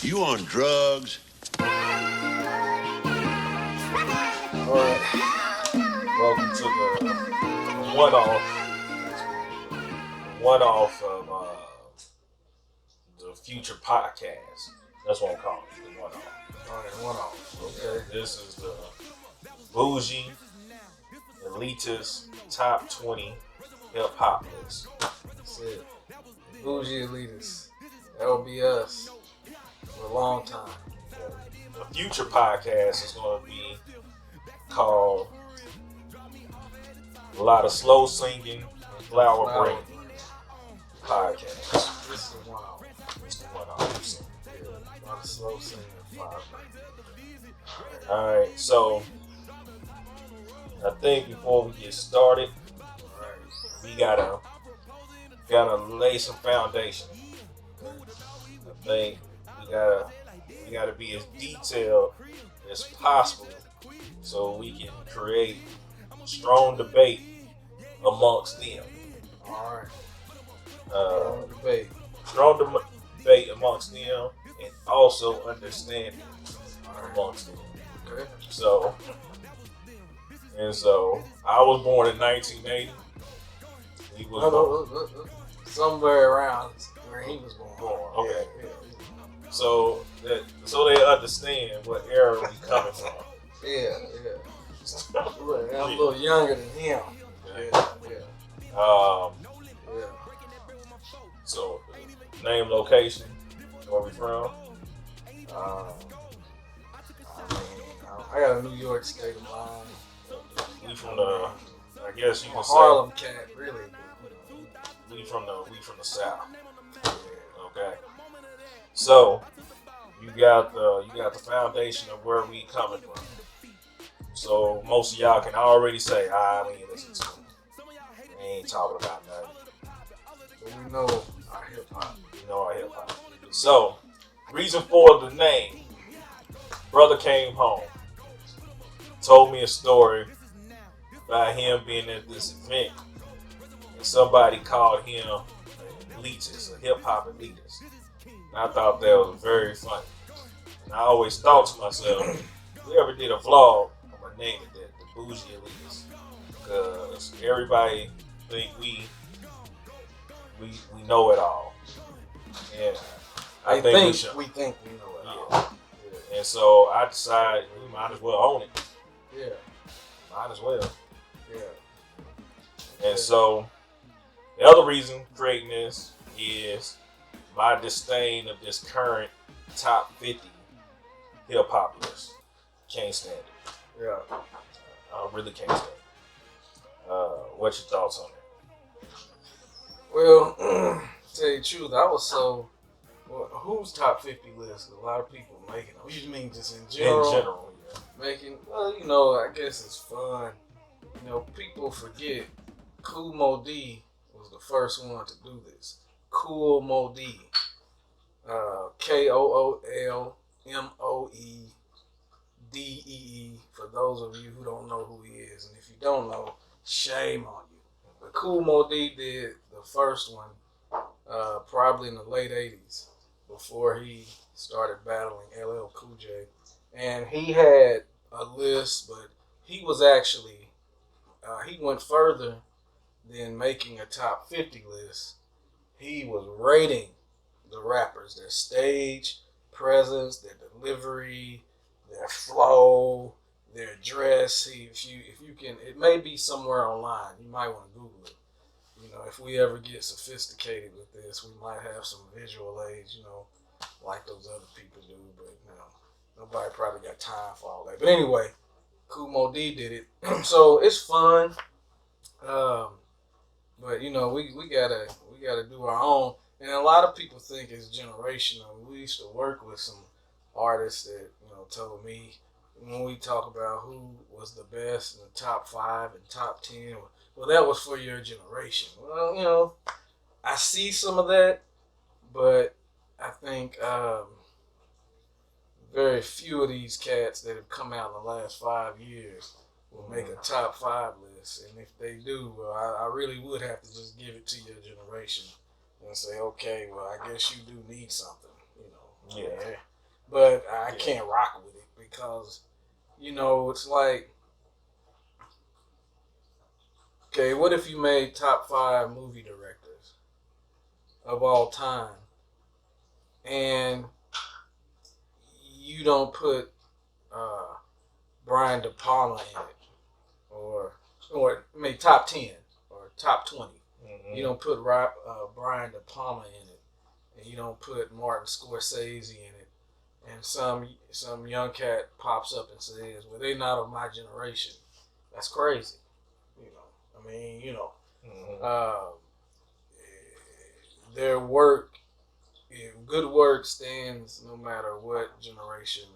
You on drugs? Alright. Welcome to the one-off of the future podcast. That's what I'm calling it, the one-off. Alright, one-off. Okay. This is the Bougie, Elitists, top 20 hip-hop list. That's it. Bougie Elitists. That will be us for a long time. The future podcast is going to be called A Lot of Slow Singing and Flower Bringing Podcast. This is one-off. It's the one-off. So, Yeah, a lot of slow singing and flower bringing. alright, so I think before we get started, we gotta lay some foundation. I think we gotta be as detailed as possible so we can create strong debate amongst them. Alright. Debate. Strong debate amongst them and also understanding amongst them. Okay. So I was born in 1980. He was born. Somewhere around where he was born. Okay. Yeah. So they understand what era we coming from. Yeah. Look, I'm a little younger than him. Yeah. Yeah. So name, location, where we from? I got a New York state of mind. We from the, I guess you I'm can a say Harlem cat, really. we from the South. Okay. So you got the foundation of where we coming from. So most of y'all can already say, we ain't listen to it. We ain't talking about nothing. But we know our hip hop. You know our hip hop. So reason for the name, brother came home, told me a story about him being at this event and somebody called him an elitist, a hip hop elitist. And I thought that was very funny. And I always thought to myself, if we ever did a vlog, I'm gonna name it that, the Bougie Elitists, because everybody think we know it all. And I think we should. We think we know it all. Yeah. And so I decided we might as well own it. Yeah. Might as well. Yeah. And so the other reason creating this is my disdain of this current top 50 hip hop list. Can't stand it. Yeah. I really can't stand it. What's your thoughts on that? Well, to tell you the truth, I was who's top 50 list? A lot of people making them. You mean just in general? In general, yeah. Making, I guess it's fun. People forget Kool Mo D was the first one to do this. Kool Mo D. KoolMoeDee. For those of you who don't know who he is, and if you don't know, shame on you. But Kool Mo D did the first one, probably in the late 80s, before he started battling LL Cool J. And he had a list, but he was actually, he went further than making a top 50 list. He was rating the rappers, their stage presence, their delivery, their flow, their dress. If you can, it may be somewhere online. You might want to Google it. If we ever get sophisticated with this, we might have some visual aids, like those other people do. But nobody probably got time for all that. But anyway, Kool Mo D did it, so it's fun. But we gotta do our own. And a lot of people think it's generational. We used to work with some artists that told me when we talk about who was the best in the top 5 and top 10. Well, that was for your generation. Well, I see some of that, but I think very few of these cats that have come out in the last 5 years will make a top 5 list. And if they do, well, I really would have to just give it to your generation and say, okay, well, I guess you do need something, Yeah. but I can't rock with it because, you know, it's like, okay, what if you made top 5 movie directors of all time, and you don't put Brian De Palma in it, or I mean top 10 or top 20. Mm-hmm. You don't put Brian De Palma in it, and you don't put Martin Scorsese in it, and some young cat pops up and says, "Well, they're not of my generation." That's crazy. You know, I mean, you know, mm-hmm. Their work, good work stands no matter what generation,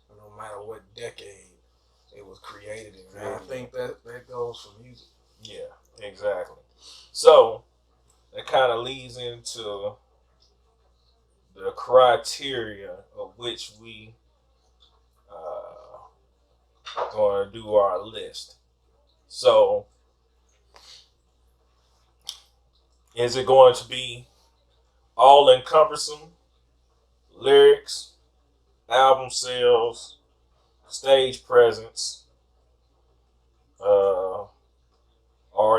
or no matter what decade it was created in. And I think that goes for music. Yeah, exactly. So that kind of leads into the criteria of which we are going to do our list. So, is it going to be all encompassing? Lyrics, album sales, stage presence, or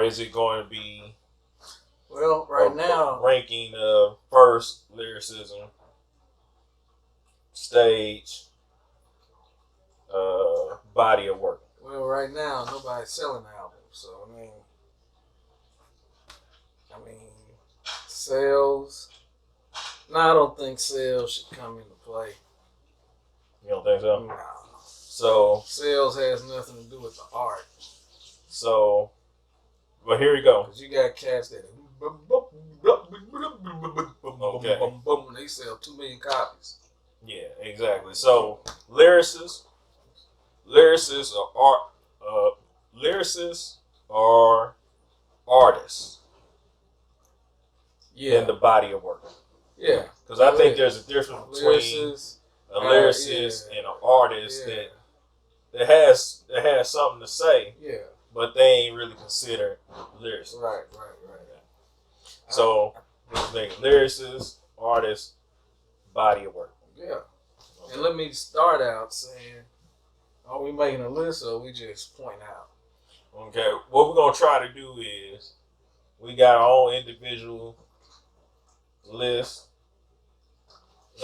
is it going to be now ranking of first lyricism, stage, body of work? Well, right now nobody's selling albums, so I mean, sales. No, I don't think sales should come into play. You don't think so? No. So sales has nothing to do with the art. So, well, here we go. Because you got cats that they sell 2 million copies. Yeah, exactly. So lyricists are artists. Yeah. In the body of work. Yeah. Because I think there's a difference between a lyricist and an artist that has something to say. Yeah. But they ain't really considered lyricists. Right. So, lyricists, artists, body of work. Yeah. Okay. And let me start out saying, are we making a list or we just point out? Okay. What we're going to try to do is, we got our own individual list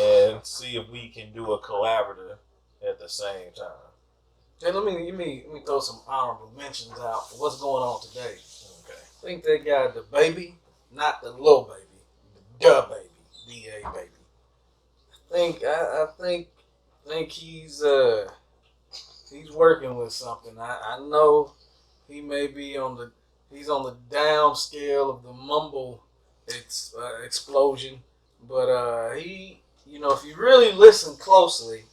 and see if we can do a collaborative at the same time. Hey, let me throw some honorable mentions out for what's going on today. Okay. I think they got the baby, not the little baby, the baby, D.A. baby. I think he's working with something. I know he may be on the down scale of the mumble explosion, but he, you know, if you really listen closely,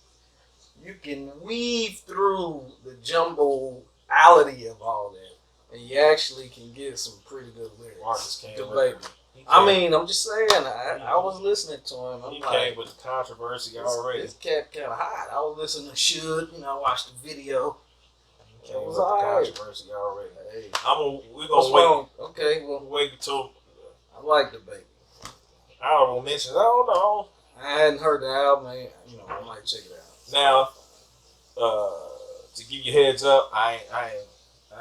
you can weave through the jumble-ality of all that, and you actually can get some pretty good lyrics. The baby. I mean, I'm just saying, I was listening to him. He came with controversy already. This cat kind of hot. I was listening to Should, I watched the video. He came with controversy already. Hey. We're going to wait. Okay, well. Wait until. I like the baby. Honorable mentions, I don't know. I hadn't heard the album. I might check it out. Now, to give you heads up, I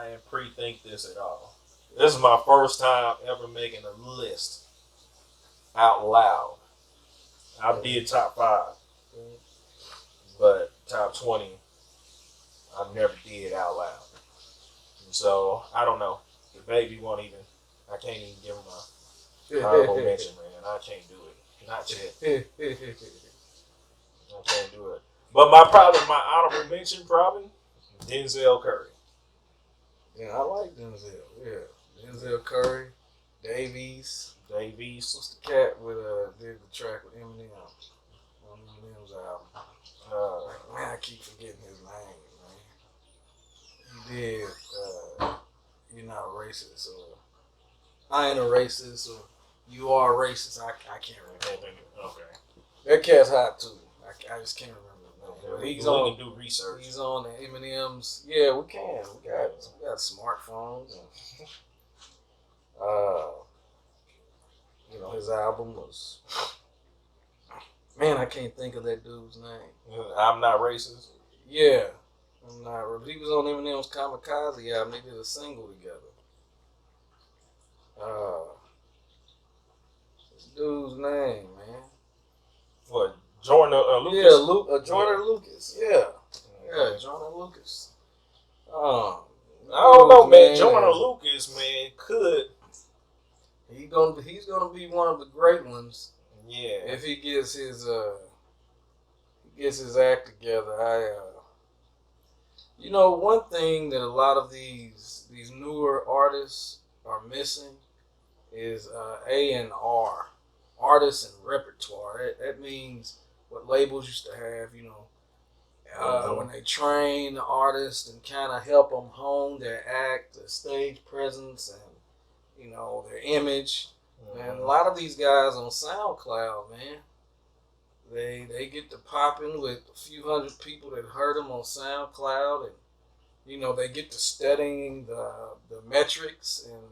ain't pre-think this at all. This is my first time ever making a list out loud. I did top 5, but top 20, I never did out loud. And so, I don't know. The baby won't even, I can't even give him a honorable mention, man. I can't do it. Not yet. I can't do it. But my honorable mention, probably, Denzel Curry. Yeah, I like Denzel. Yeah. Denzel Curry, Davies. What's the cat with did the track with Eminem on Eminem's album? Man, I keep forgetting his name, man. He did You're Not a Racist, or I Ain't a Racist, or You Are a Racist. I can't remember. Okay. That cat's hot too. I just can't remember. We can do research. He's on the Eminem's. Yeah, we can. We got smartphones. And, his album was Man, I can't think of that dude's name. I'm Not Racist. Yeah. I'm not. He was on Eminem's Kamikaze album. They did a single together. Uh, this dude's name, man. What? Jordan Lucas? Yeah, Jordan Lucas. Yeah. Yeah, Jordan Lucas. I don't know, man. Jordan Lucas, man, could. He's gonna be one of the great ones. Yeah. If he gets his act together. One thing that a lot of these newer artists are missing is A&R, artists and repertoire. That means what labels used to have, when they train the artists and kind of help them hone their act, their stage presence, and their image. And a lot of these guys on SoundCloud, man, they get to popping with a few hundred people that heard them on SoundCloud, and they get to studying the metrics and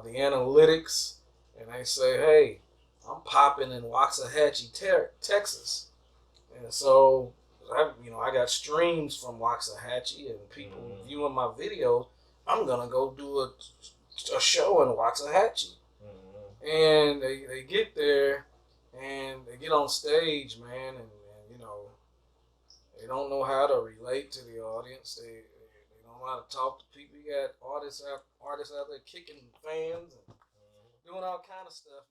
the analytics, and they say, hey, I'm popping in Waxahachie, Texas, and so I got streams from Waxahachie and people viewing my videos. I'm gonna go do a show in Waxahachie, and they get there and they get on stage, man, and they don't know how to relate to the audience. They don't know how to talk to people. You got artists out there kicking fans and doing all kind of stuff.